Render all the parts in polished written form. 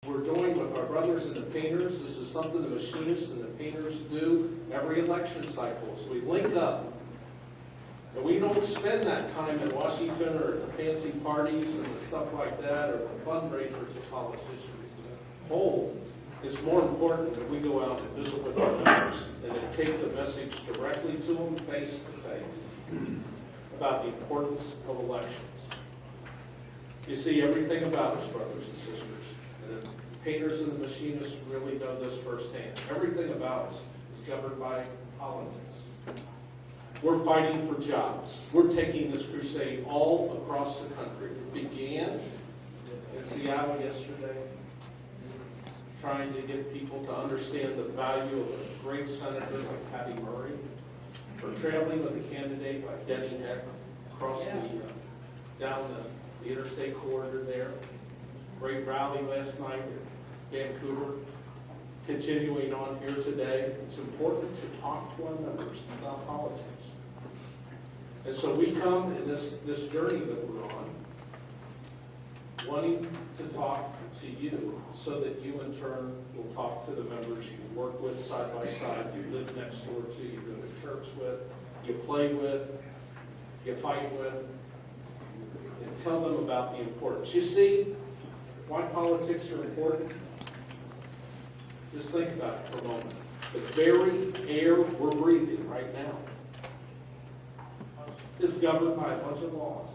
We're doing with our brothers and the painters. This is something the machinists and the painters do every election cycle. So we linked up. And we don't spend that time in Washington or at the fancy parties and the stuff like that or the fundraisers that politicians hold. It's more important that we go out and visit with our members and then take the message directly to them face to face about the importance of elections. You see everything about us, brothers and sisters. And the painters and the machinists really know this firsthand. Everything about us is governed by politics. We're fighting for jobs. We're taking this crusade all across the country. It began in Seattle yesterday, trying to get people to understand the value of a great senator like Patty Murray. We're traveling with a candidate like Denny Heck across down the interstate corridor there. Great rally last night in Vancouver. Continuing on here today, it's important to talk to our members about politics. And so we come in this journey that we're on, wanting to talk to you so that you in turn will talk to the members you work with side by side, you live next door to, you go to church with, you play with, you fight with, and tell them about the importance. You see why politics are important? Just think about it for a moment. The very air we're breathing right now is governed by a bunch of laws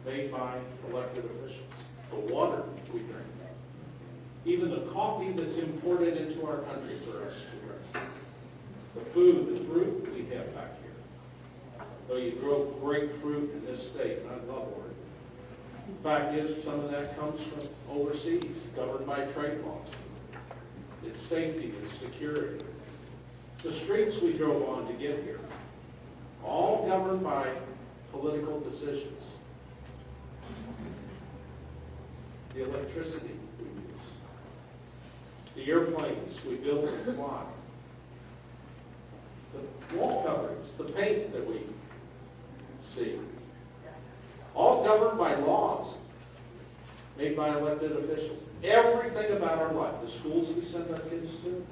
made by elected officials. The water we drink, even the coffee that's imported into our country for us to drink, the food, the fruit we have back here. So you grow grapefruit in this state, and I love Oregon. The fact is, some of that comes from overseas, governed by trade laws. It's safety, it's security. The streets we drove on to get here, all governed by political decisions. The electricity we use, the airplanes we build and fly, the wall coverings, the paint that we see, all governed by laws made by elected officials. Everything about our life, the schools we send our kids to,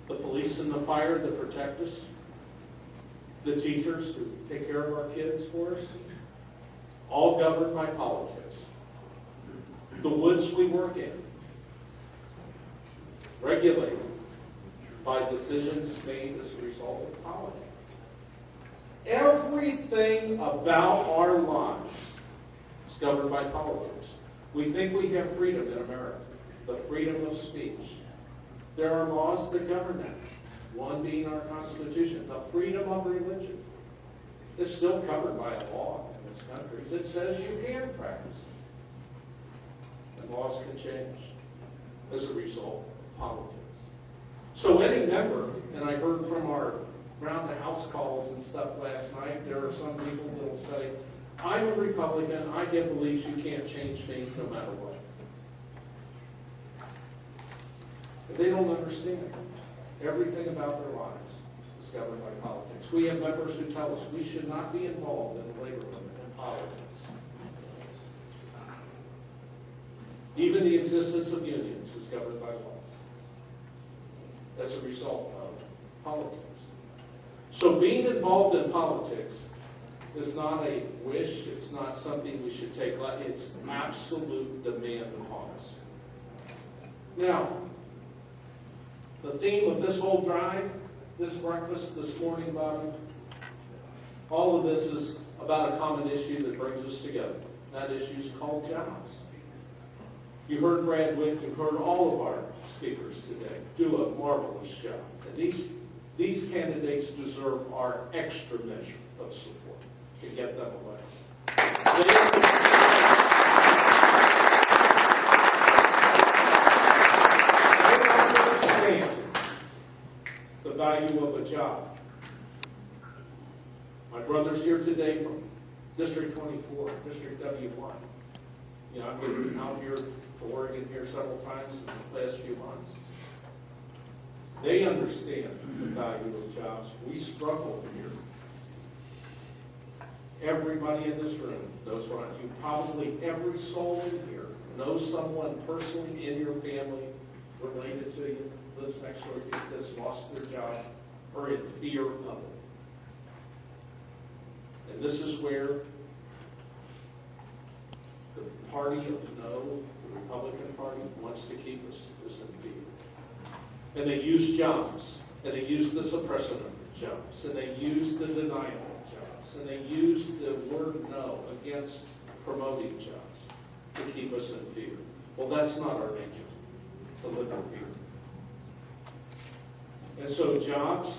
the police and the fire that protect us, the teachers who take care of our kids for us, all governed by politics. The woods we work in, regulated by decisions made as a result of politics. Everything about our lives is governed by politics. We think we have freedom in America, the freedom of speech. There are laws that govern that. One being our Constitution, the freedom of religion. It's still covered by a law in this country that says you can practice it. And laws can change as a result of politics. So any member, and I heard from our round the house calls and stuff last night, there are some people that will say, I'm a Republican, I get beliefs, you can't change me no matter what. But they don't understand. Everything about their lives is governed by politics. We have members who tell us we should not be involved in labor movement and politics. Even the existence of unions is governed by laws as a result of politics. So being involved in politics is not a wish, it's not something we should take, it's absolute demand upon us. Now, the theme of this whole drive, this breakfast, this morning, Bobby, all of this is about a common issue that brings us together. That issue is called jobs. You heard Brad Wick, you've heard all of our speakers today do a marvelous job. And these candidates deserve our extra measure of support to get them elected. The value of a job. My brother's here today from District 24, District W1. You know, I've been out here to Oregon here several times in the last few months. They understand the value of jobs. We struggle here. Everybody in this room knows what you probably every soul in here knows someone personally in your related to you, lives next door to you, that's lost their job, are in fear of it. And this is where the party of no, the Republican Party, wants to keep us, is in fear. And they use jobs, and they use the suppression of jobs, and they use the denial of jobs, and they use the word no against promoting jobs to keep us in fear. Well, that's not our nature, to live in fear. And so jobs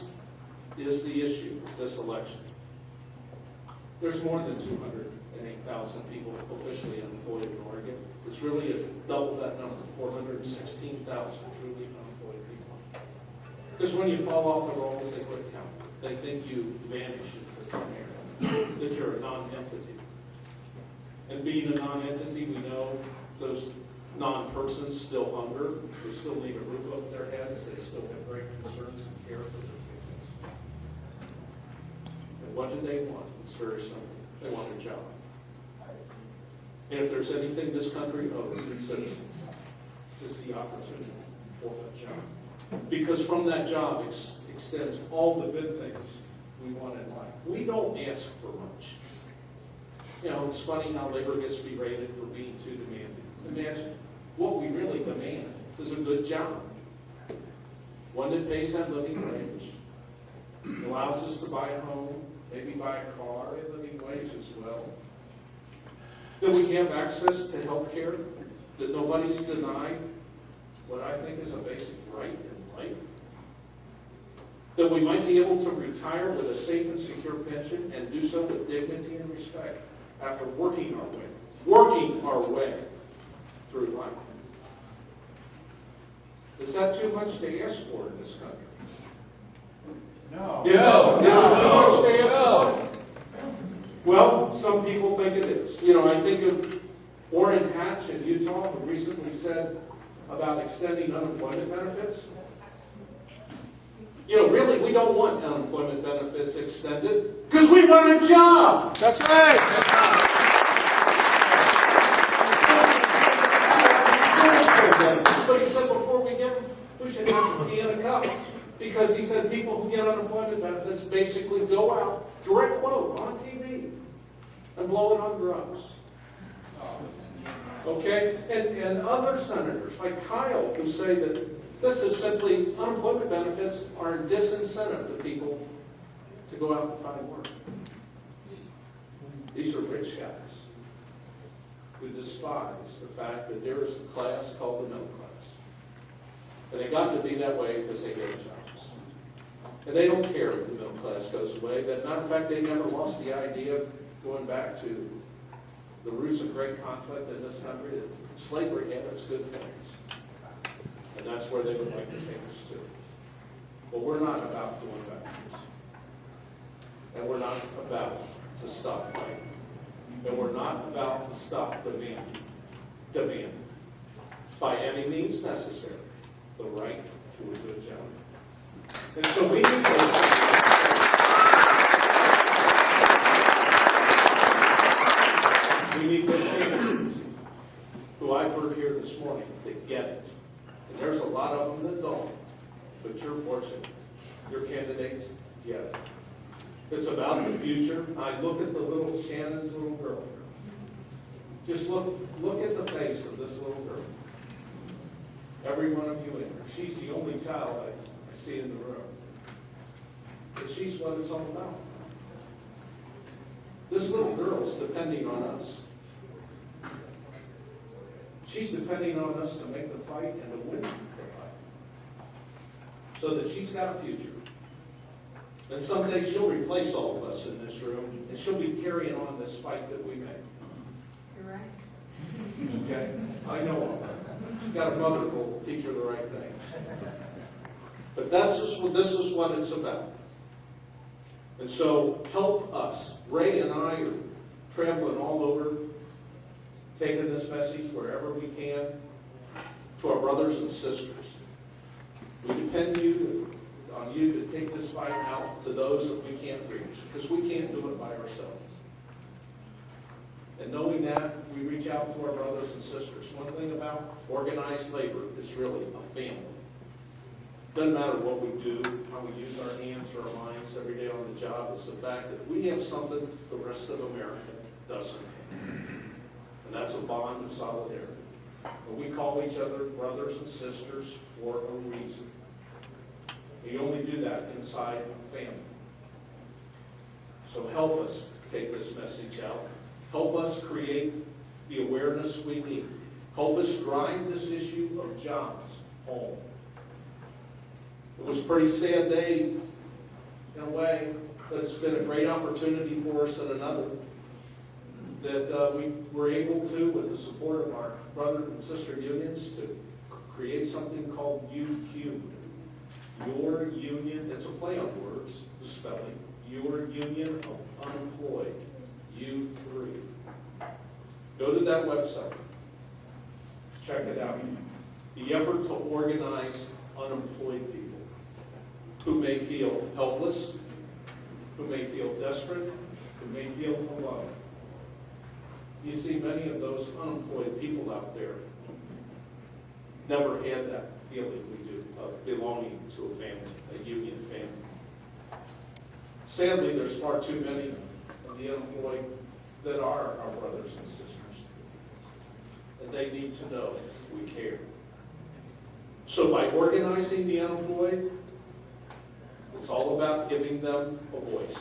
is the issue this election. There's more than 208,000 people officially unemployed in Oregon. It's really double that number, 416,000 truly unemployed people. Because when you fall off the rolls, they quit counting. They think you vanish into thin air, that you're a non-entity. And being a non-entity, we know those non-persons still hunger. They still need a roof over their heads. They still have great concerns and care for their families. And what do they want? It's very simple. They want a job. And if there's anything this country owes its citizens, it's the opportunity for that job. Because from that job extends all the good things we want in life. We don't ask for much. You know, it's funny how labor gets berated for being too demanding. Imagine what we really demand is a good job. One that pays that living wage, allows us to buy a home, maybe buy a car, a living wage as well. That we have access to health care, that nobody's denied what I think is a basic right in life. That we might be able to retire with a safe and secure pension and do so with dignity and respect after working our way through life. Is that too much to ask for in this country? No. Is it too much to ask for? Well, some people think it is. You know, I think of Orrin Hatch in Utah, who recently said about extending unemployment benefits. You know, really, we don't want unemployment benefits extended because we want a job. That's right. But he said before we get them, we should have to be in a cup. Because he said people who get unemployment benefits basically go out, direct quote, on TV, and blow it on drugs. Okay? And other senators, like Kyle, who say that this is simply, unemployment benefits are a disincentive to people to go out and find work. These are rich guys who despise the fact that there is a class called the middle class. And they got to be that way because they get jobs. And they don't care if the middle class goes away. But matter of fact, they never lost the idea of going back to the roots of great conflict in this country, that slavery had its good things. And that's where they would like to take us to. But we're not about going backwards. And we're not about to stop fighting. And we're not about to stop demanding, by any means necessary, the right to a good job. And so we need those candidates who I've heard here this morning that get it. And there's a lot of them that don't, but you're fortunate. Your candidates get it. It's about the future. I look at the little Shannon's little girl. Just look at the face of this little girl. Every one of you in her. She's the only child I see in the room. But she's what it's all about. This little girl is depending on us. She's depending on us to make the fight and to win the fight. So that she's got a future. And someday she'll replace all of us in this room, and she'll be carrying on this fight that we make. You're right. Okay? I know all that. She's got a mother who will teach her the right thing. But this is what it's about. And so help us. Ray and I are traveling all over, taking this message wherever we can to our brothers and sisters. We depend on you to take this fight out to those that we can't reach, because we can't do it by ourselves. And And knowing that, we reach out to our brothers and sisters. One thing about organized labor is really a family. Doesn't matter what we do, how we use our hands or our minds every day on the job, it's the fact that we have something the rest of America doesn't have. And that's a bond of solidarity. And we call each other brothers and sisters for a reason. You only do that inside a family. So help us take this message out. Help us create the awareness we need. Help us drive this issue of jobs home. It was a pretty sad day, in a way, but it's been a great opportunity for us in another, that we were able to, with the support of our brother and sister unions, to create something called UQ. Your Union, it's a play on words, the spelling. Your Union of Unemployed, U3. Go to that website. Check it out. The effort to organize unemployed people who may feel helpless, who may feel desperate, who may feel alone. You see many of those unemployed people out there never had that feeling we do of belonging to a family, a union family. Sadly, there's far too many of the unemployed that are our brothers and sisters. And they need to know we care. So by organizing the unemployed, it's all about giving them a voice.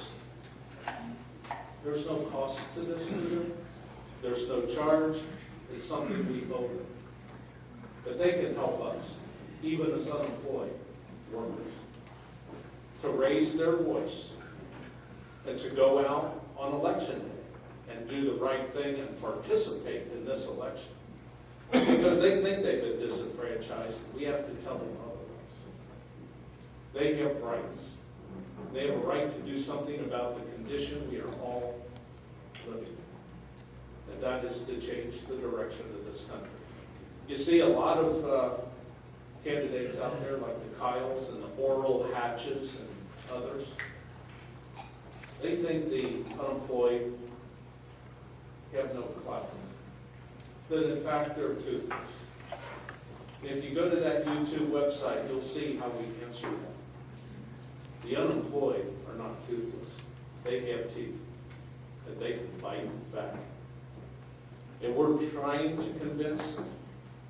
There's no cost to this to them. There's no charge. It's something we owe them. But they can help us, even as unemployed workers, to raise their voice and to go out on election day and do the right thing and participate in this election. Because they think they've been disenfranchised. We have to tell them otherwise. They have rights. They have a right to do something about the condition we are all living in. And that is to change the direction of this country. You see a lot of candidates out there like the Kyles and the Oral Hatches and others. They think the unemployed have no clout. That in fact they're toothless. If you go to that YouTube website, you'll see how we answer that. The unemployed are not toothless. They have teeth, and they can fight back. And we're trying to convince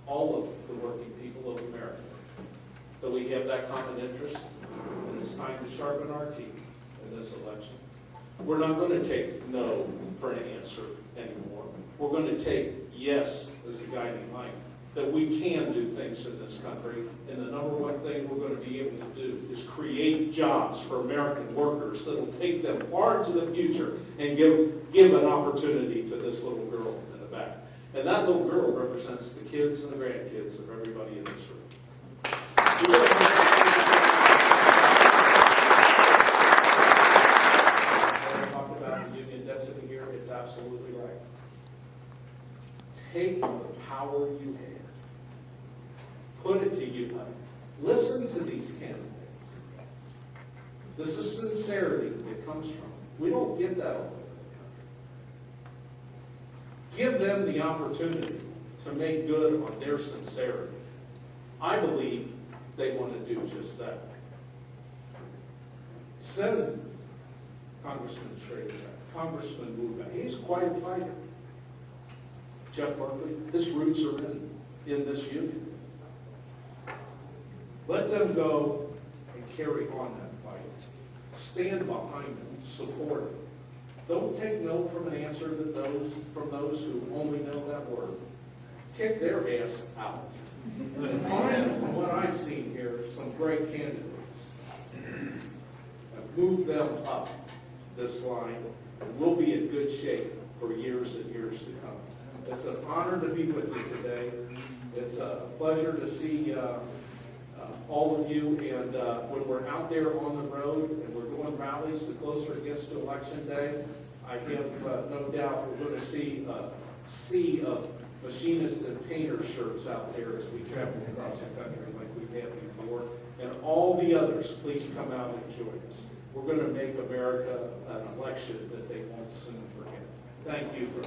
all of the working people of America that we have that common interest, and it's time to sharpen our teeth in this election. We're not going to take no for an answer anymore. We're going to take yes as the guiding light, that we can do things in this country, and the number one thing we're going to be able to do is create jobs for American workers that will take them far into the future and give an opportunity to this little girl in the back. And that little girl represents the kids and the grandkids of everybody in this room. When I talk about the union density here, it's absolutely right. Take the power you have. Put it to you. Listen to these candidates. This is sincerity that comes from. We don't get that all over the country. Give them the opportunity to make good on their sincerity. I believe they want to do just that. Send Congressman Schrader, Congressman Wu. He's quite a fighter. Jeff Berkeley, his roots are in this union. Let them go and carry on that fight. Stand behind them, support them. Don't take no from an answer from those who only know that word. Kick their ass out. And find, from what I've seen here, some great candidates. And move them up this line, and we'll be in good shape for years and years to come. It's an honor to be with you today. It's a pleasure to see all of you, and when we're out there on the road and we're doing rallies, the closer it gets to Election Day, I have no doubt we're going to see a sea of machinist and painter shirts out there as we travel across the country like we've had before. And all the others, please come out and join us. We're going to make America an election that they won't soon forget. Thank you for